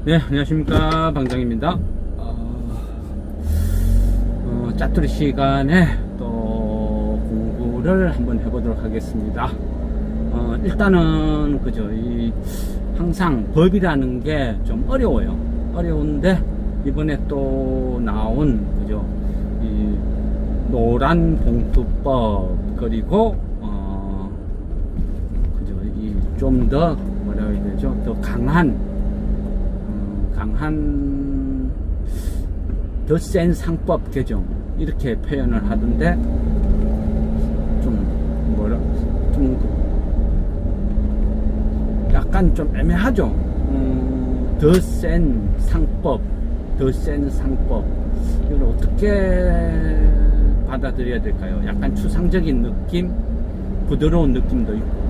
네, 안녕하십니까. 방장입니다. 짜투리 시간에 또 공부를 한번 해보도록 하겠습니다. 일단은, 항상 법이라는 게 좀 어려워요. 어려운데, 이번에 또 나온, 이 노란 봉투법, 그리고, 좀 더, 뭐라 해야 되죠? 더 강한, 더 센 상법 개정 이렇게 표현을 하던데 좀 약간 좀 애매하죠. 더 센 상법 이걸 어떻게 받아들여야 될까요? 약간 추상적인 느낌, 부드러운 느낌도 있고.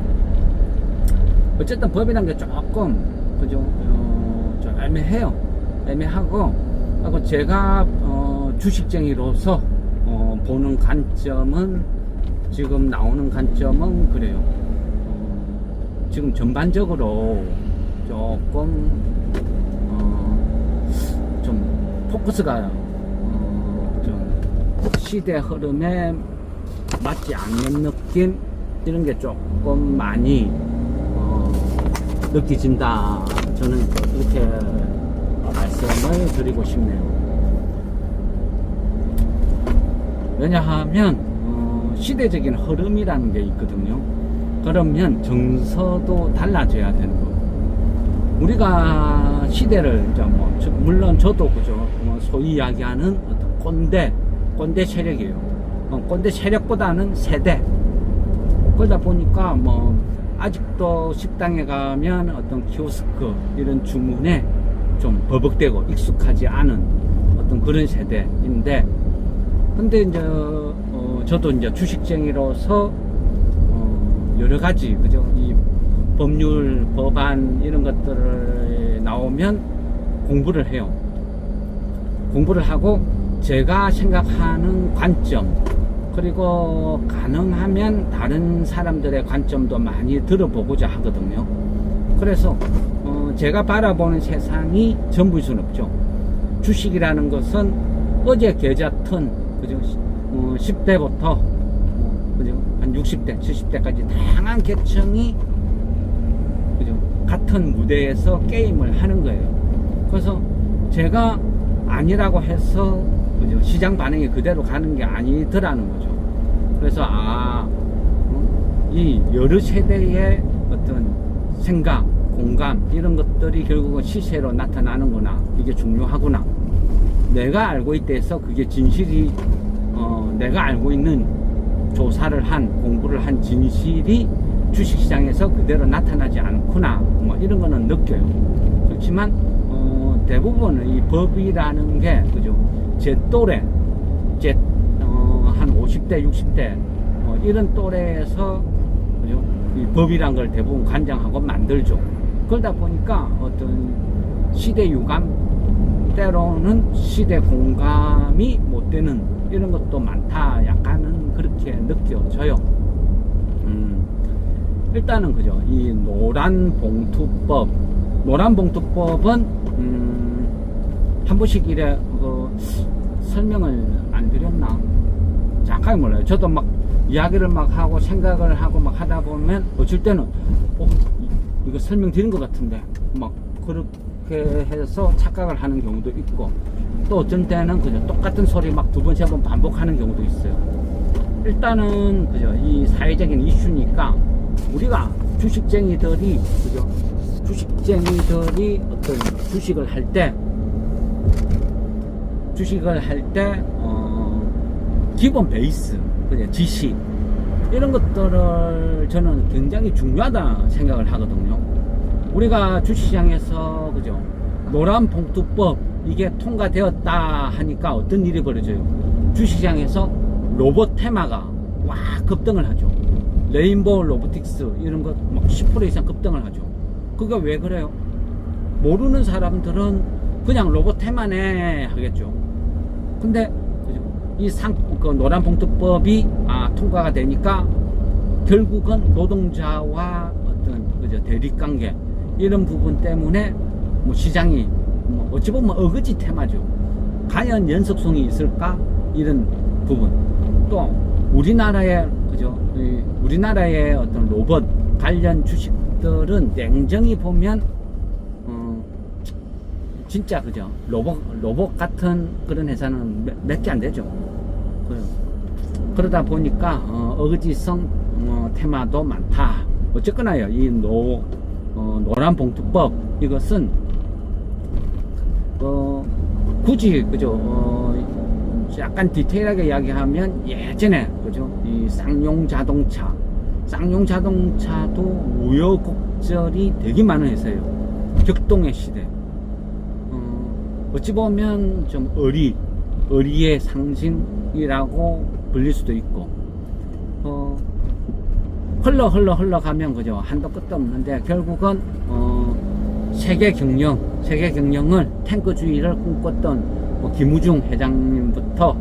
어쨌든 법이란 게 조금 좀 애매하고, 제가 주식쟁이로서 보는 관점은, 지금 나오는 관점은 그래요. 지금 전반적으로 조금 좀 포커스가 좀 시대 흐름에 맞지 않는 느낌, 이런 게 조금 많이 느껴진다. 저는 이렇게 말씀을 드리고 싶네요. 왜냐하면 시대적인 흐름이라는 게 있거든요. 그러면 정서도 달라져야 되는 거고, 우리가 시대를 물론 저도 소위 이야기하는 어떤 꼰대 세력이에요. 꼰대 세력보다는 세대. 그러다 보니까 아직도 식당에 가면 어떤 키오스크 이런 주문에 좀 버벅대고 익숙하지 않은 어떤 그런 세대인데, 근데 저도 이제 주식쟁이로서 여러 가지 이 법률, 법안 이런 것들을 나오면 공부를 해요. 공부를 하고 제가 생각하는 관점, 그리고 가능하면 다른 사람들의 관점도 많이 들어보고자 하거든요. 그래서 제가 바라보는 세상이 전부일 수는 없죠. 주식이라는 것은 어제 계좌턴 10대부터 한 60대, 70대까지 다양한 계층이 같은 무대에서 게임을 하는 거예요. 그래서 제가 아니라고 해서 시장 반응이 그대로 가는 게 아니더라는 거죠. 그래서 이 여러 세대의 어떤 생각, 공감 이런 것들이 결국은 시세로 나타나는구나, 이게 중요하구나, 내가 알고 있대서 그게 진실이 내가 알고 있는 조사를 한, 공부를 한 진실이 주식시장에서 그대로 나타나지 않구나, 이런 거는 느껴요. 그렇지만 대부분은 이 법이라는 게 제 또래, 한 50대, 60대 이런 또래에서 이 법이란 걸 대부분 관장하고 만들죠. 그러다 보니까 어떤 시대 유감, 때로는 시대 공감이 못 되는 이런 것도 많다, 약간은 그렇게 느껴져요. 일단은 이 노란 봉투법은 한 번씩 이래 설명을 안 드렸나? 잠깐 몰라요. 저도 막 이야기를 막 하고 생각을 하고 막 하다 보면 어쩔 때는 이거 설명드린 것 같은데 막 그렇게 해서 착각을 하는 경우도 있고, 또 어떤 때는 똑같은 소리 막 두 번, 세 번 반복하는 경우도 있어요. 일단은 이 사회적인 이슈니까 우리가 주식쟁이들이 어떤 주식을 할 때 기본 베이스, 지식 이런 것들을 저는 굉장히 중요하다 생각을 하거든요. 우리가 주식시장에서 노란 봉투법 이게 통과되었다 하니까 어떤 일이 벌어져요? 주식시장에서 로봇 테마가 급등을 하죠. 레인보우 로보틱스 이런 것 막 10% 이상 급등을 하죠. 그게 왜 그래요? 모르는 사람들은 그냥 로봇 테마네 하겠죠. 근데 이 노란 봉투법이 통과가 되니까 결국은 노동자와 어떤 대립관계 이런 부분 때문에 시장이 뭐 어찌 보면 어거지 테마죠. 과연 연속성이 있을까? 이런 부분. 또 우리나라의 그죠? 우리나라의 어떤 로봇 관련 주식들은 냉정히 보면 진짜 그죠? 로봇 같은 그런 회사는 몇 개 안 되죠. 그러다 보니까 어거지성 테마도 많다. 어쨌거나요, 이 노란 봉투법 이것은 굳이 그죠? 약간 디테일하게 이야기하면 예전에 그죠? 이 쌍용 자동차도 우여곡절이 되게 많은 회사예요. 격동의 시대. 어찌 보면 좀 의리의 상징이라고 불릴 수도 있고, 흘러가면 그죠? 한도 끝도 없는데, 결국은, 세계 경영을 탱크주의를 꿈꿨던 김우중 회장님부터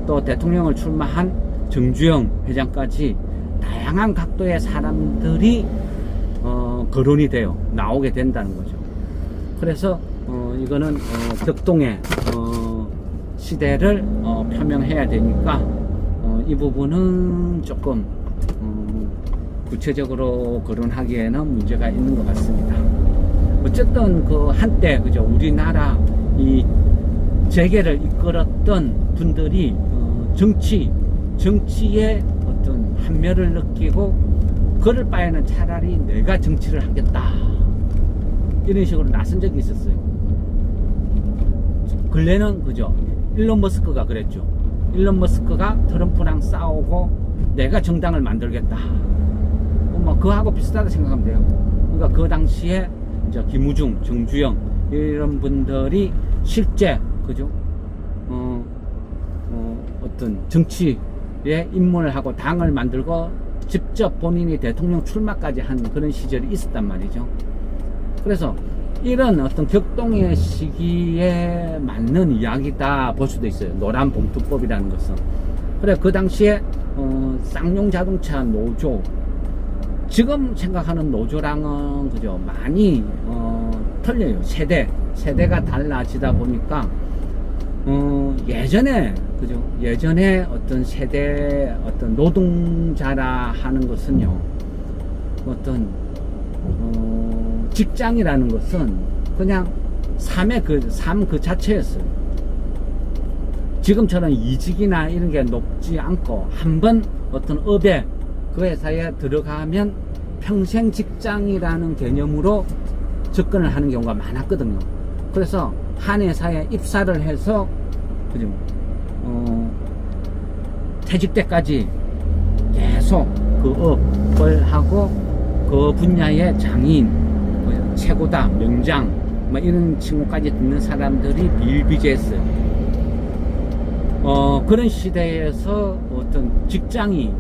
또 대통령을 출마한 정주영 회장까지 다양한 각도의 사람들이, 거론이 되어 나오게 된다는 거죠. 그래서, 이거는 격동의 시대를 표명해야 되니까 이 부분은 조금 구체적으로 거론하기에는 문제가 있는 것 같습니다. 어쨌든 그 한때 그죠, 우리나라 이 재계를 이끌었던 분들이 정치의 어떤 한멸을 느끼고 그럴 바에는 차라리 내가 정치를 하겠다 이런 식으로 나선 적이 있었어요. 근래는 그죠, 일론 머스크가 그랬죠. 일론 머스크가 트럼프랑 싸우고 내가 정당을 만들겠다. 뭐 그거하고 비슷하다 생각하면 돼요. 그러니까 그 당시에 이제 김우중, 정주영 이런 분들이 실제 그죠, 어떤 정치에 입문을 하고 당을 만들고 직접 본인이 대통령 출마까지 한 그런 시절이 있었단 말이죠. 그래서 이런 어떤 격동의 시기에 맞는 이야기다 볼 수도 있어요. 노란 봉투법이라는 것은. 그래, 그 당시에 쌍용 자동차 노조, 지금 생각하는 노조랑은 그죠, 많이 틀려요. 세대가 달라지다 보니까 예전에 그죠, 예전에 어떤 세대 어떤 노동자라 하는 것은요, 어떤 직장이라는 것은 그냥 삶 그 자체였어요. 지금처럼 이직이나 이런 게 높지 않고 한번 어떤 업에 그 회사에 들어가면 평생 직장이라는 개념으로 접근을 하는 경우가 많았거든요. 그래서 한 회사에 입사를 해서 그죠, 퇴직 때까지 계속 그 업을 하고 그 분야의 장인, 최고다, 명장, 뭐 이런 칭호까지 듣는 사람들이 비일비재했어요. 그런 시대에서 어떤 직장이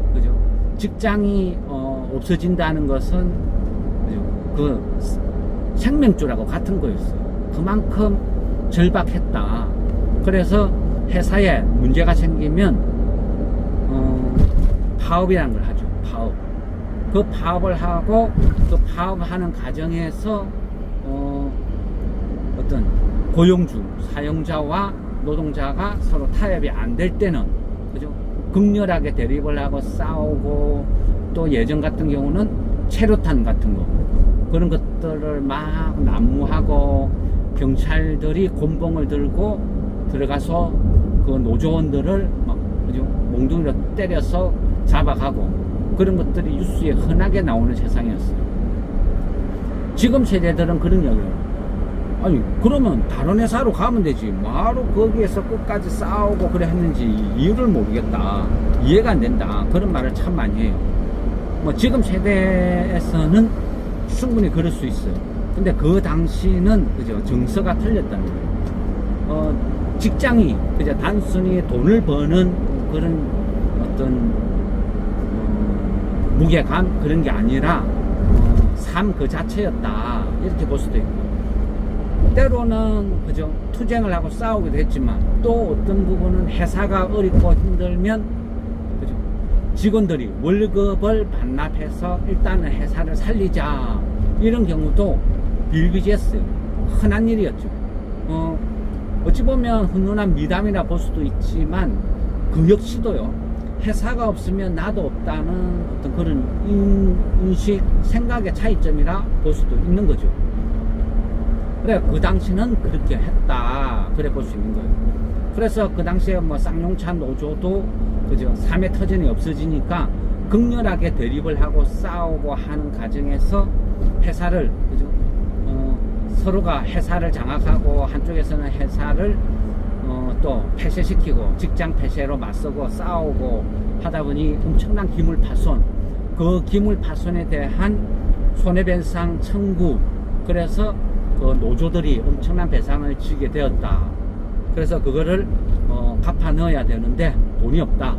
없어진다는 것은 그 생명줄하고 같은 거였어요. 그만큼 절박했다. 그래서 회사에 문제가 생기면 파업이라는 걸 하죠. 파업. 그 파업을 하고 그 파업하는 과정에서 어떤 고용주, 사용자와 노동자가 서로 타협이 안 될 때는 그죠, 극렬하게 대립을 하고 싸우고, 또 예전 같은 경우는 체류탄 같은 거 그런 것들을 막 난무하고 경찰들이 곤봉을 들고 들어가서 그 노조원들을 막 그죠, 몽둥이로 때려서 잡아가고, 그런 것들이 뉴스에 흔하게 나오는 세상이었어요. 지금 세대들은 그런 이야기예요. 아니, 그러면 다른 회사로 가면 되지, 바로 거기에서 끝까지 싸우고 그래 했는지 이유를 모르겠다, 이해가 안 된다, 그런 말을 참 많이 해요. 뭐 지금 세대에서는 충분히 그럴 수 있어요. 근데 그 당시는 그죠, 정서가 틀렸다는 거예요. 직장이 그죠, 단순히 돈을 버는 그런 어떤 무게감 그런 게 아니라 삶 그 자체였다, 이렇게 볼 수도 있고, 때로는 그죠, 투쟁을 하고 싸우기도 했지만, 또 어떤 부분은 회사가 어렵고 힘들면 그죠, 직원들이 월급을 반납해서 일단은 회사를 살리자, 이런 경우도 비일비재했어요. 흔한 일이었죠. 어찌 보면 훈훈한 미담이라 볼 수도 있지만 그 역시도요, 회사가 없으면 나도 없다는 어떤 그런 인식, 생각의 차이점이라 볼 수도 있는 거죠. 그래, 그 당시는 그렇게 했다, 그래 볼 수 있는 거예요. 그래서 그 당시에 뭐 쌍용차 노조도 그죠, 3회 터전이 없어지니까 극렬하게 대립을 하고 싸우고 하는 과정에서 회사를 그죠, 서로가 회사를 장악하고 한쪽에서는 회사를 또 폐쇄시키고 직장 폐쇄로 맞서고 싸우고 하다 보니 엄청난 기물 파손, 그 기물 파손에 대한 손해배상 청구, 그래서 그 노조들이 엄청난 배상을 지게 되었다. 그래서 그거를 갚아 넣어야 되는데 돈이 없다.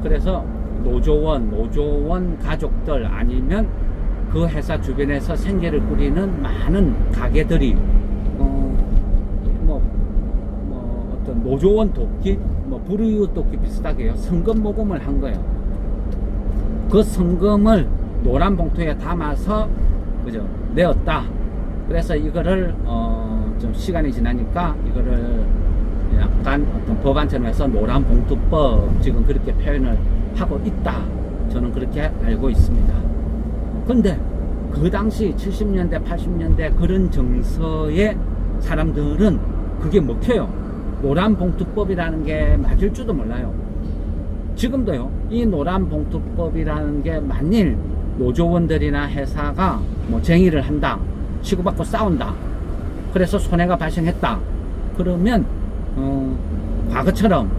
그래서 노조원 가족들 아니면 그 회사 주변에서 생계를 꾸리는 많은 가게들이 어떤 노조원 돕기, 불이웃 돕기 비슷하게요, 성금 모금을 한 거예요. 그 성금을 노란 봉투에 담아서 그죠, 내었다. 그래서 이거를 좀 시간이 지나니까 이거를 약간 어떤 법안처럼 해서 노란 봉투법, 지금 그렇게 표현을 하고 있다. 저는 그렇게 알고 있습니다. 근데 그 당시 70년대 80년대 그런 정서의 사람들은 그게 먹혀요. 노란 봉투법이라는 게 맞을 줄도 몰라요. 지금도요, 이 노란 봉투법이라는 게 만일 노조원들이나 회사가 뭐 쟁의를 한다, 치고받고 싸운다, 그래서 손해가 발생했다, 그러면 과거처럼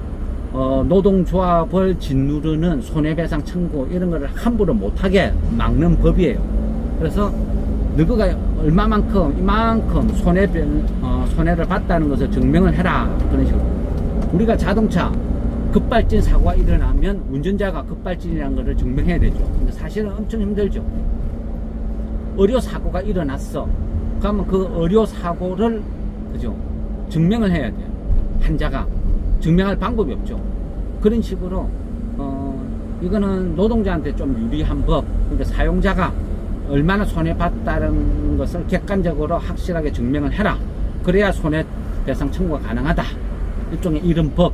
노동조합을 짓누르는 손해배상 청구 이런 거를 함부로 못하게 막는 법이에요. 그래서 너가 얼마만큼 이만큼 손해를 봤다는 것을 증명을 해라, 그런 식으로. 우리가 자동차 급발진 사고가 일어나면 운전자가 급발진이라는 것을 증명해야 되죠. 근데 사실은 엄청 힘들죠. 의료 사고가 일어났어. 그러면 그 의료 사고를 그죠, 증명을 해야 돼요. 환자가 증명할 방법이 없죠. 그런 식으로 이거는 노동자한테 좀 유리한 법, 그러니까 사용자가 얼마나 손해봤다는 것을 객관적으로 확실하게 증명을 해라. 그래야 손해배상 청구가 가능하다. 일종의 이런 법.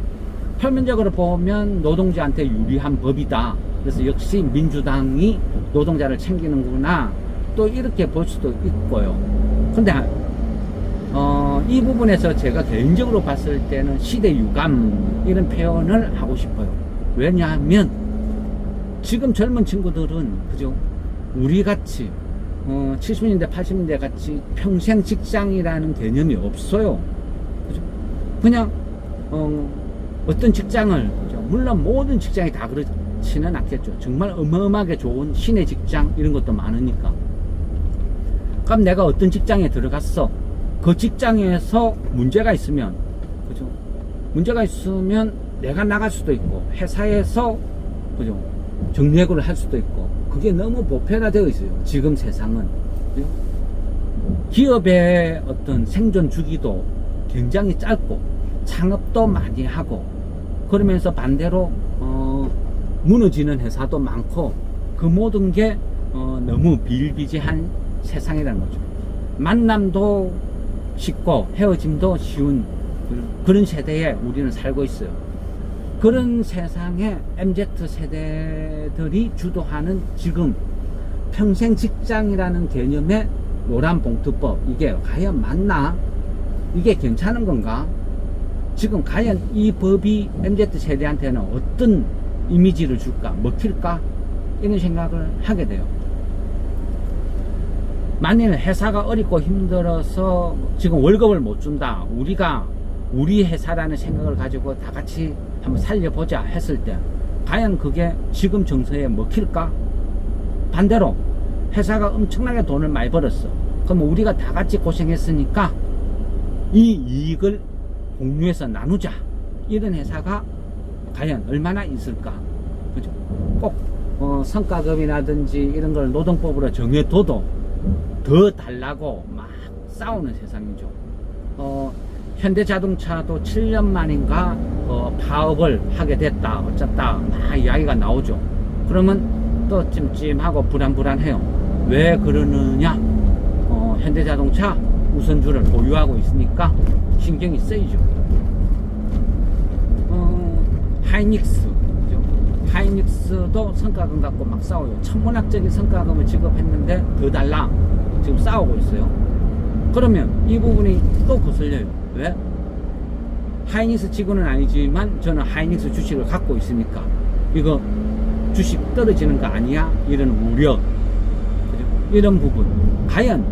표면적으로 보면 노동자한테 유리한 법이다. 그래서 역시 민주당이 노동자를 챙기는구나, 또 이렇게 볼 수도 있고요. 근데 이 부분에서 제가 개인적으로 봤을 때는 시대 유감 이런 표현을 하고 싶어요. 왜냐하면 지금 젊은 친구들은 그죠, 우리 같이 70년대 80년대 같이 평생 직장이라는 개념이 없어요. 그죠? 그냥 어떤 직장을 그죠? 물론 모든 직장이 다 그렇지는 않겠죠. 정말 어마어마하게 좋은 신의 직장 이런 것도 많으니까. 그럼 내가 어떤 직장에 들어갔어, 그 직장에서 문제가 있으면 그죠, 문제가 있으면 내가 나갈 수도 있고 회사에서 그죠, 정리해고를 할 수도 있고, 그게 너무 보편화되어 있어요. 지금 세상은. 그죠? 기업의 어떤 생존 주기도 굉장히 짧고 창업도 많이 하고, 그러면서 반대로 무너지는 회사도 많고, 그 모든 게 너무 비일비재한 세상이라는 거죠. 만남도 쉽고 헤어짐도 쉬운 그런 세대에 우리는 살고 있어요. 그런 세상에 MZ세대들이 주도하는 지금 평생 직장이라는 개념의 노란 봉투법, 이게 과연 맞나? 이게 괜찮은 건가? 지금 과연 이 법이 MZ세대한테는 어떤 이미지를 줄까? 먹힐까? 이런 생각을 하게 돼요. 만일 회사가 어렵고 힘들어서 지금 월급을 못 준다, 우리 회사라는 생각을 가지고 다 같이 한번 살려보자 했을 때 과연 그게 지금 정서에 먹힐까? 반대로 회사가 엄청나게 돈을 많이 벌었어. 그럼 우리가 다 같이 고생했으니까 이 이익을 공유해서 나누자, 이런 회사가 과연 얼마나 있을까? 그죠? 꼭 성과급이라든지 이런 걸 노동법으로 정해둬도 더 달라고 막 싸우는 세상이죠. 현대자동차도 7년 만인가 파업을 하게 됐다, 어쨌다, 막 이야기가 나오죠. 그러면 또 찜찜하고 불안불안해요. 왜 그러느냐? 현대자동차 우선주를 보유하고 있으니까 신경이 쓰이죠. 하이닉스, 그죠? 하이닉스도 성과금 갖고 막 싸워요. 천문학적인 성과금을 지급했는데 더 달라. 지금 싸우고 있어요. 그러면 이 부분이 또 거슬려요. 왜? 하이닉스 직원은 아니지만 저는 하이닉스 주식을 갖고 있으니까 이거 주식 떨어지는 거 아니야? 이런 우려, 그죠? 이런 부분. 과연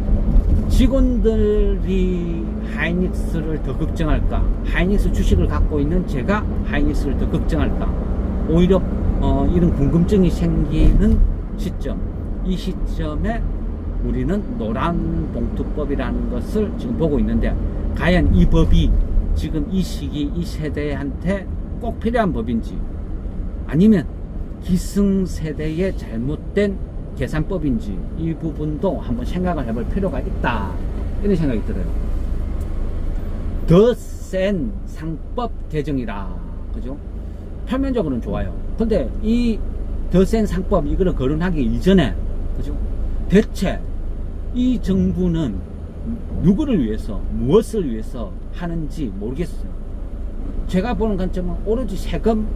직원들이 하이닉스를 더 걱정할까? 하이닉스 주식을 갖고 있는 제가 하이닉스를 더 걱정할까? 오히려 이런 궁금증이 생기는 시점, 이 시점에 우리는 노란 봉투법이라는 것을 지금 보고 있는데, 과연 이 법이 지금 이 시기 이 세대한테 꼭 필요한 법인지, 아니면 기승세대의 잘못된 계산법인지, 이 부분도 한번 생각을 해볼 필요가 있다, 이런 생각이 들어요. 더 센 상법 개정이라, 그죠? 표면적으로는 좋아요. 근데 이 더 센 상법 이거를 거론하기 이전에, 그죠? 대체 이 정부는 누구를 위해서, 무엇을 위해서 하는지 모르겠어요. 제가 보는 관점은 오로지 세금,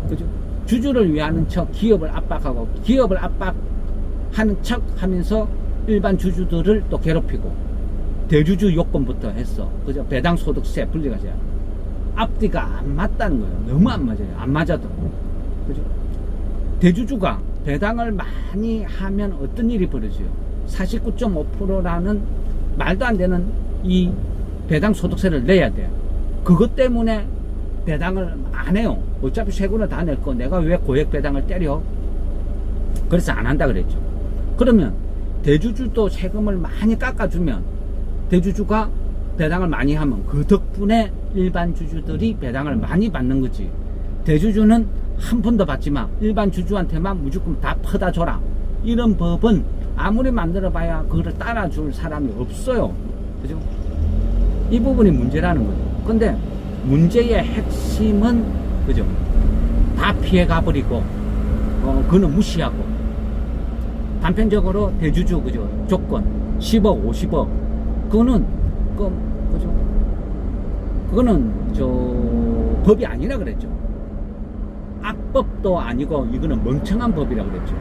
그죠? 주주를 위하는 척 기업을 압박하고, 기업을 압박하는 척 하면서 일반 주주들을 또 괴롭히고, 대주주 요건부터 했어. 그죠? 배당 소득세 분리가세. 앞뒤가 안 맞다는 거예요. 너무 안 맞아요. 안 맞아도. 그죠? 대주주가 배당을 많이 하면 어떤 일이 벌어져요? 49.5%라는 말도 안 되는 이 배당 소득세를 내야 돼. 그것 때문에 배당을 안 해요. 어차피 세금을 다 낼 거 내가 왜 고액 배당을 때려? 그래서 안 한다 그랬죠. 그러면 대주주도 세금을 많이 깎아주면, 대주주가 배당을 많이 하면 그 덕분에 일반 주주들이 배당을 많이 받는 거지. 대주주는 한 푼도 받지 마, 일반 주주한테만 무조건 다 퍼다 줘라. 이런 법은 아무리 만들어봐야 그거를 따라줄 사람이 없어요. 그죠? 이 부분이 문제라는 거죠. 근데 문제의 핵심은, 그죠? 다 피해가버리고, 그거는 무시하고, 단편적으로 대주주, 그죠? 조건 10억, 50억, 그거는 그죠? 그거는 법이 아니라 그랬죠. 악법도 아니고 이거는 멍청한 법이라 그랬죠.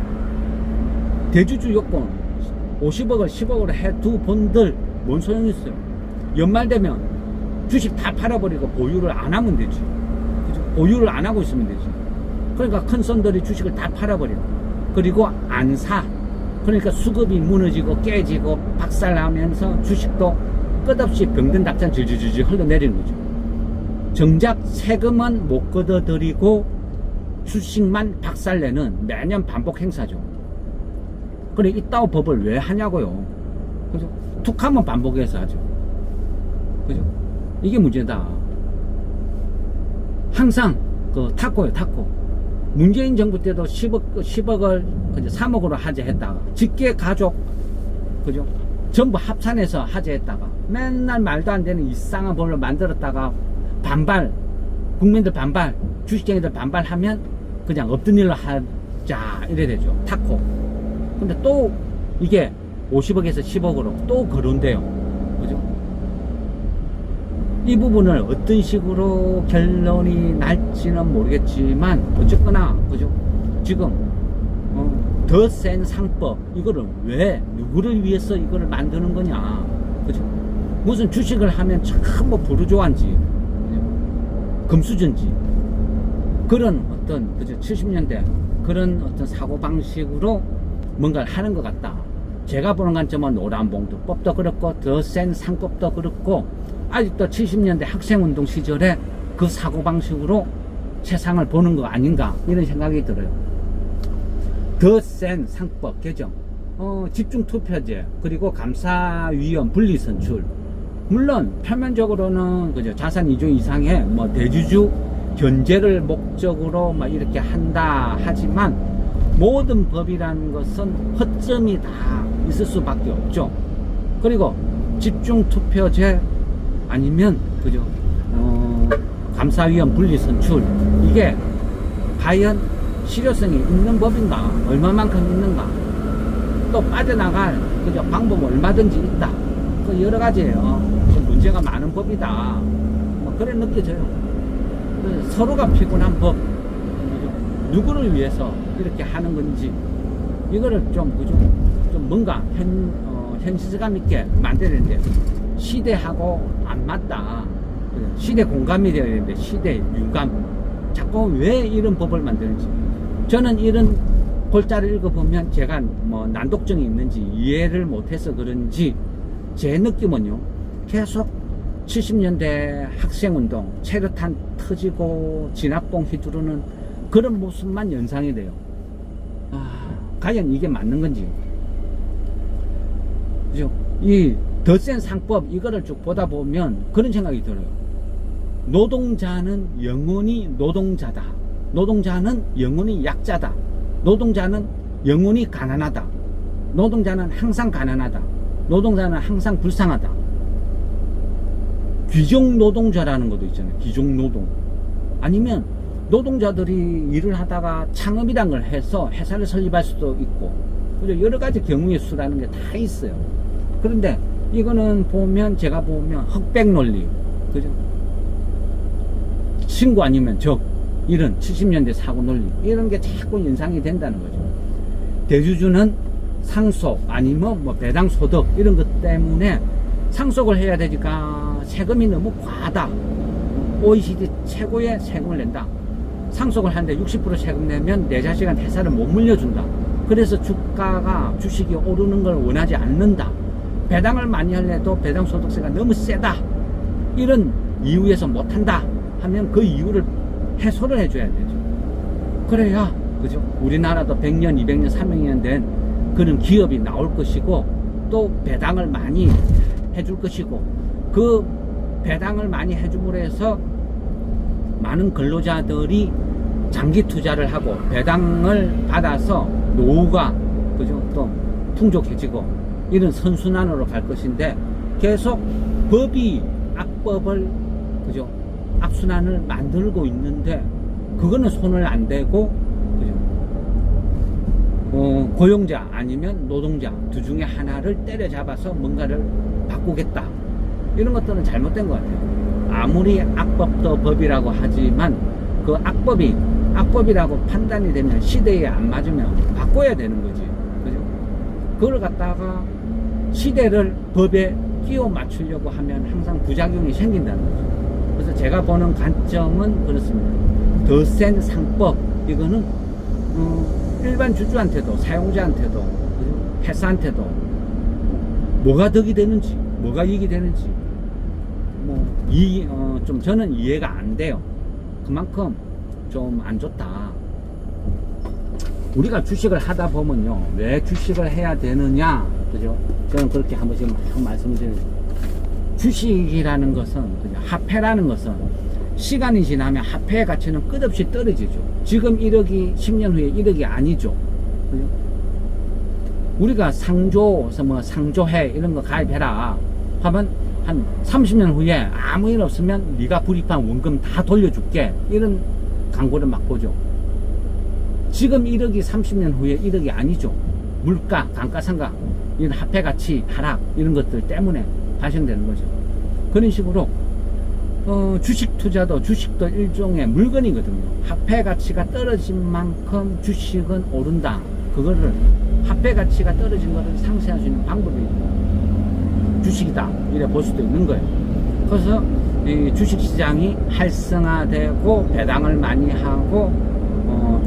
대주주 요건 50억을 10억으로 해두 본들 뭔 소용이 있어요? 연말 되면 주식 다 팔아버리고 보유를 안 하면 되지. 그죠? 보유를 안 하고 있으면 되지. 그러니까 큰 손들이 주식을 다 팔아버려. 그리고 안 사. 그러니까 수급이 무너지고 깨지고 박살나면서 주식도 끝없이 병든 닭잔 질질질질 흘러내리는 거죠. 정작 세금은 못 걷어들이고 주식만 박살내는 매년 반복 행사죠. 그래, 이따위 법을 왜 하냐고요. 그죠? 툭하면 반복해서 하죠. 그죠? 이게 문제다. 항상 탔고요, 탔고. 문재인 정부 때도 10억을 3억으로 하재했다가, 직계 가족, 그죠? 전부 합산해서 하재했다가, 맨날 말도 안 되는 이상한 법을 만들었다가 반발, 국민들 반발, 주식쟁이들 반발하면 그냥 없던 일로 하자, 이래 되죠. 탔고. 근데 또 이게 50억에서 10억으로 또 거론돼요. 그죠? 이 부분을 어떤 식으로 결론이 날지는 모르겠지만, 어쨌거나, 그죠? 지금, 더 센 상법, 이거를 왜, 누구를 위해서 이거를 만드는 거냐. 그죠? 무슨 주식을 하면 참 뭐 부르조한지, 금수저인지, 그런 어떤, 그죠? 70년대 그런 어떤 사고방식으로 뭔가를 하는 것 같다. 제가 보는 관점은 노란봉투법도 그렇고, 더 센 상법도 그렇고, 아직도 70년대 학생운동 시절에 그 사고방식으로 세상을 보는 거 아닌가, 이런 생각이 들어요. 더 센 상법 개정, 집중투표제, 그리고 감사위원 분리선출. 물론 표면적으로는 그죠, 자산 2조 이상의 뭐 대주주 견제를 목적으로 막 이렇게 한다 하지만, 모든 법이라는 것은 허점이 다 있을 수밖에 없죠. 그리고 집중투표제 아니면, 그죠, 감사위원 분리선출, 이게 과연 실효성이 있는 법인가, 얼마만큼 있는가, 또 빠져나갈, 그죠, 방법은 얼마든지 있다. 그 여러 가지예요. 좀 문제가 많은 법이다. 뭐 그래 느껴져요. 서로가 피곤한 법, 누구를 위해서 이렇게 하는 건지 이거를 좀 그죠? 좀 뭔가 현실감 있게 만들어야 되는데 시대하고 안 맞다. 시대 공감이 되어야 되는데 시대 유감. 자꾸 왜 이런 법을 만드는지. 저는 이런 골자를 읽어보면 제가 뭐 난독증이 있는지 이해를 못해서 그런지 제 느낌은요, 계속 70년대 학생운동, 체류탄 터지고 진압봉 휘두르는 그런 모습만 연상이 돼요. 과연 이게 맞는 건지. 그죠? 이 더 센 상법, 이거를 쭉 보다 보면 그런 생각이 들어요. 노동자는 영원히 노동자다. 노동자는 영원히 약자다. 노동자는 영원히 가난하다. 노동자는 항상 가난하다. 노동자는 항상 불쌍하다. 귀족 노동자라는 것도 있잖아요. 귀족 노동. 아니면 노동자들이 일을 하다가 창업이란 걸 해서 회사를 설립할 수도 있고, 그죠? 여러 가지 경우의 수라는 게 다 있어요. 그런데 이거는 보면, 제가 보면 흑백 논리, 그죠? 친구 아니면 적, 이런 70년대 사고 논리, 이런 게 자꾸 연상이 된다는 거죠. 대주주는 상속 아니면 뭐 배당 소득 이런 것 때문에 상속을 해야 되니까 세금이 너무 과하다. OECD 최고의 세금을 낸다. 상속을 하는데 60% 세금 내면 내 자식한테 회사를 못 물려준다. 그래서 주식이 오르는 걸 원하지 않는다. 배당을 많이 하려도 배당 소득세가 너무 세다. 이런 이유에서 못한다 하면 그 이유를 해소를 해줘야 되죠. 그래야, 그죠? 우리나라도 100년, 200년, 300년 된 그런 기업이 나올 것이고, 또 배당을 많이 해줄 것이고, 그 배당을 많이 해줌으로 해서 많은 근로자들이 장기 투자를 하고 배당을 받아서 노후가, 그죠? 또 풍족해지고 이런 선순환으로 갈 것인데, 계속 법이 악법을, 그죠? 악순환을 만들고 있는데 그거는 손을 안 대고, 그죠? 고용자 아니면 노동자 두 중에 하나를 때려잡아서 뭔가를 바꾸겠다. 이런 것들은 잘못된 것 같아요. 아무리 악법도 법이라고 하지만 그 악법이라고 판단이 되면 시대에 안 맞으면 바꿔야 되는 거지. 그죠? 그걸 갖다가 시대를 법에 끼워 맞추려고 하면 항상 부작용이 생긴다는 거죠. 그래서 제가 보는 관점은 그렇습니다. 더 센 상법, 이거는 일반 주주한테도, 사용자한테도, 회사한테도 뭐가 덕이 되는지, 뭐가 이익이 되는지 좀 저는 이해가 안 돼요. 그만큼 좀 안 좋다. 우리가 주식을 하다 보면요, 왜 주식을 해야 되느냐, 그죠? 저는 그렇게 한 번씩 말씀을 드려요. 주식이라는 것은, 그죠? 화폐라는 것은 시간이 지나면 화폐의 가치는 끝없이 떨어지죠. 지금 1억이 10년 후에 1억이 아니죠. 그죠? 우리가 상조회 이런 거 가입해라 하면 한 30년 후에 아무 일 없으면 네가 불입한 원금 다 돌려줄게, 이런 광고를 막 보죠. 지금 1억이 30년 후에 1억이 아니죠. 물가, 감가상각, 이런 화폐 가치 하락, 이런 것들 때문에 발생되는 거죠. 그런 식으로 주식 투자도, 주식도 일종의 물건이거든요. 화폐 가치가 떨어진 만큼 주식은 오른다. 그거를, 화폐 가치가 떨어진 것을 상쇄할 수 있는 방법이 주식이다, 이래 볼 수도 있는 거예요. 그래서 이 주식시장이 활성화되고 배당을 많이 하고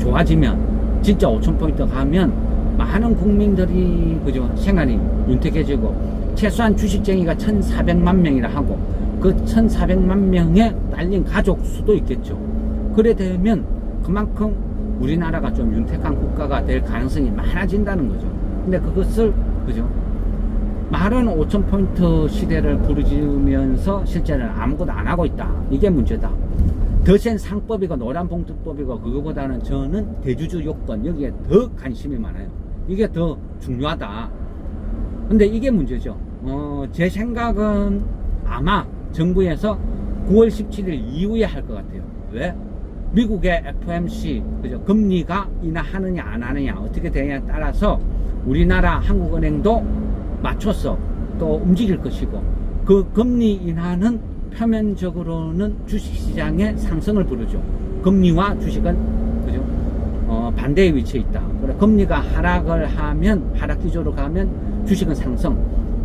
좋아지면, 진짜 5,000포인트 가면 많은 국민들이, 그죠? 생활이 윤택해지고, 최소한 주식쟁이가 1,400만 명이라 하고, 그 1,400만 명에 딸린 가족 수도 있겠죠. 그래 되면 그만큼 우리나라가 좀 윤택한 국가가 될 가능성이 많아진다는 거죠. 근데 그것을, 그죠? 말은 5,000포인트 시대를 부르짖으면서 실제는 아무것도 안 하고 있다. 이게 문제다. 더 센 상법이고 노란봉투법이고, 그거보다는 저는 대주주 요건, 여기에 더 관심이 많아요. 이게 더 중요하다. 근데 이게 문제죠. 제 생각은 아마 정부에서 9월 17일 이후에 할 것 같아요. 왜? 미국의 FOMC, 그죠? 금리가 인하하느냐 안 하느냐 어떻게 되냐에 따라서 우리나라 한국은행도 맞춰서 또 움직일 것이고, 그 금리 인하는 표면적으로는 주식시장의 상승을 부르죠. 금리와 주식은 그죠? 반대의 위치에 있다. 그래, 금리가 하락을 하면, 하락 기조로 가면 주식은 상승.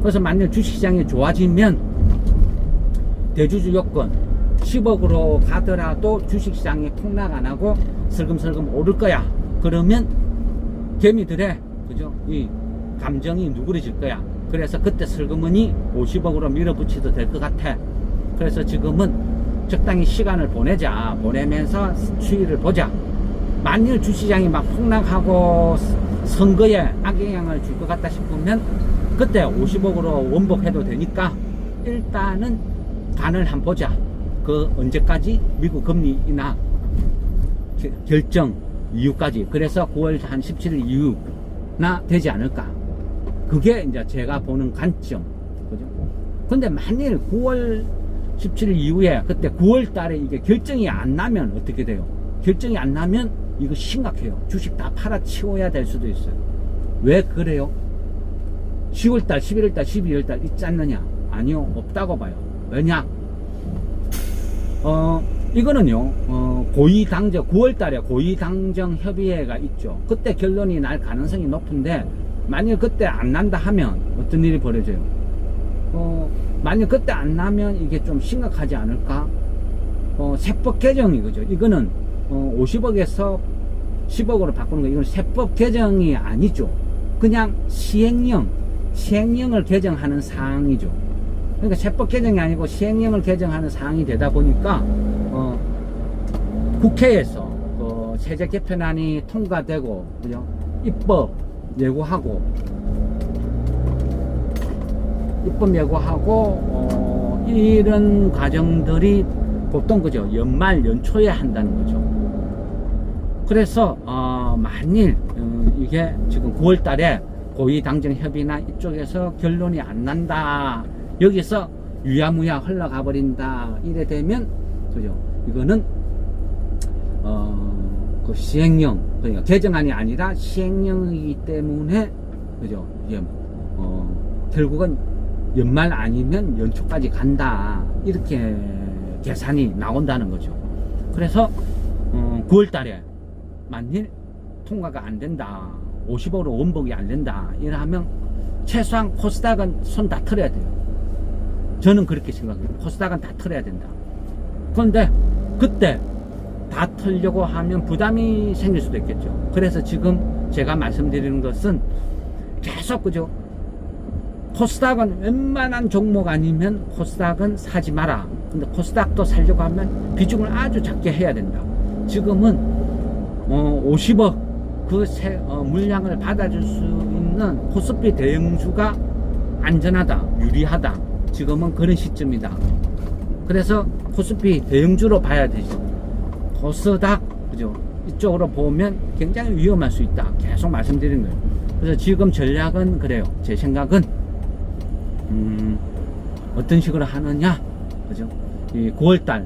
그래서 만약 주식시장이 좋아지면 대주주 요건 10억으로 가더라도 주식시장이 폭락 안 하고 슬금슬금 오를 거야. 그러면 개미들의 그죠? 이 감정이 누그러질 거야. 그래서 그때 슬그머니 50억으로 밀어붙여도 될 것 같아. 그래서 지금은 적당히 시간을 보내면서 추이를 보자. 만일 주시장이 막 폭락하고 선거에 악영향을 줄 것 같다 싶으면 그때 50억으로 원복해도 되니까 일단은 간을 한번 보자. 그 언제까지 미국 금리 인하 결정 이후까지. 그래서 9월 한 17일 이후나 되지 않을까. 그게 이제 제가 보는 관점. 그죠? 근데 만일 9월 17일 이후에 그때 9월 달에 이게 결정이 안 나면 어떻게 돼요? 결정이 안 나면 이거 심각해요. 주식 다 팔아치워야 될 수도 있어요. 왜 그래요? 10월달, 11월달, 12월달 있지 않느냐? 아니요, 없다고 봐요. 왜냐? 이거는요, 고위당정, 9월달에 고위당정 협의회가 있죠. 그때 결론이 날 가능성이 높은데, 만일 그때 안 난다 하면 어떤 일이 벌어져요? 만일 그때 안 나면 이게 좀 심각하지 않을까? 세법 개정이 그죠? 이거는 50억에서 10억으로 바꾸는 거, 이건 세법 개정이 아니죠. 그냥 시행령을 개정하는 사항이죠. 그러니까 세법 개정이 아니고 시행령을 개정하는 사항이 되다 보니까 국회에서 세제 개편안이 통과되고 그죠? 입법 예고하고 이런 과정들이 보통 그죠? 연말 연초에 한다는 거죠. 그래서 만일 이게 지금 9월 달에 고위당정 협의나 이쪽에서 결론이 안 난다, 여기서 유야무야 흘러가 버린다, 이래 되면 그죠? 이거는 그 시행령, 그러니까 개정안이 아니라 시행령이기 때문에 그죠? 이게 결국은 연말 아니면 연초까지 간다, 이렇게 계산이 나온다는 거죠. 그래서 9월 달에 만일 통과가 안 된다, 50억으로 원복이 안 된다, 이러면 최소한 코스닥은 손 다 털어야 돼요. 저는 그렇게 생각해요. 코스닥은 다 털어야 된다. 그런데 그때 다 털려고 하면 부담이 생길 수도 있겠죠. 그래서 지금 제가 말씀드리는 것은 계속 그죠? 코스닥은 웬만한 종목 아니면 코스닥은 사지 마라. 근데 코스닥도 살려고 하면 비중을 아주 작게 해야 된다. 지금은 50억 그 물량을 받아줄 수 있는 코스피 대형주가 안전하다, 유리하다. 지금은 그런 시점이다. 그래서 코스피 대형주로 봐야 되죠. 코스닥 그죠? 이쪽으로 보면 굉장히 위험할 수 있다. 계속 말씀드리는 거예요. 그래서 지금 전략은 그래요. 제 생각은 어떤 식으로 하느냐, 그죠? 이 9월달,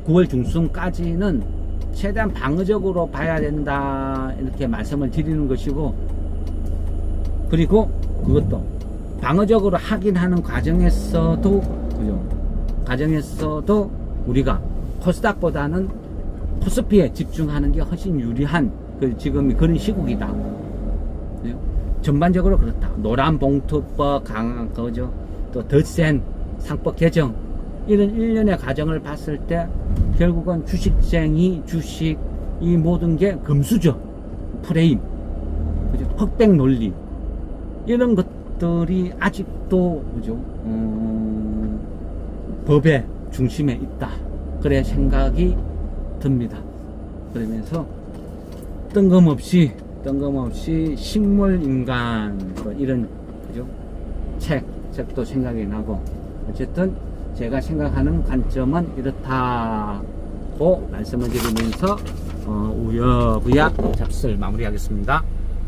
9월 중순까지는 최대한 방어적으로 봐야 된다, 이렇게 말씀을 드리는 것이고, 그리고 그것도 방어적으로 하긴 하는 과정에서도, 그죠? 과정에서도 우리가 코스닥보다는 코스피에 집중하는 게 훨씬 유리한 지금 그런 시국이다. 그죠? 전반적으로 그렇다. 노란봉투법 그죠? 또 더 센 상법 개정, 이런 일련의 과정을 봤을 때 결국은 주식쟁이, 주식, 이 모든 게 금수저, 프레임, 그죠? 흑백 논리, 이런 것들이 아직도 그죠? 법의 중심에 있다. 그래 생각이 듭니다. 그러면서 뜬금없이 식물인간 이런 그죠? 책도 생각이 나고, 어쨌든 제가 생각하는 관점은 이렇다고 말씀을 드리면서 우여부야 잡설 마무리하겠습니다.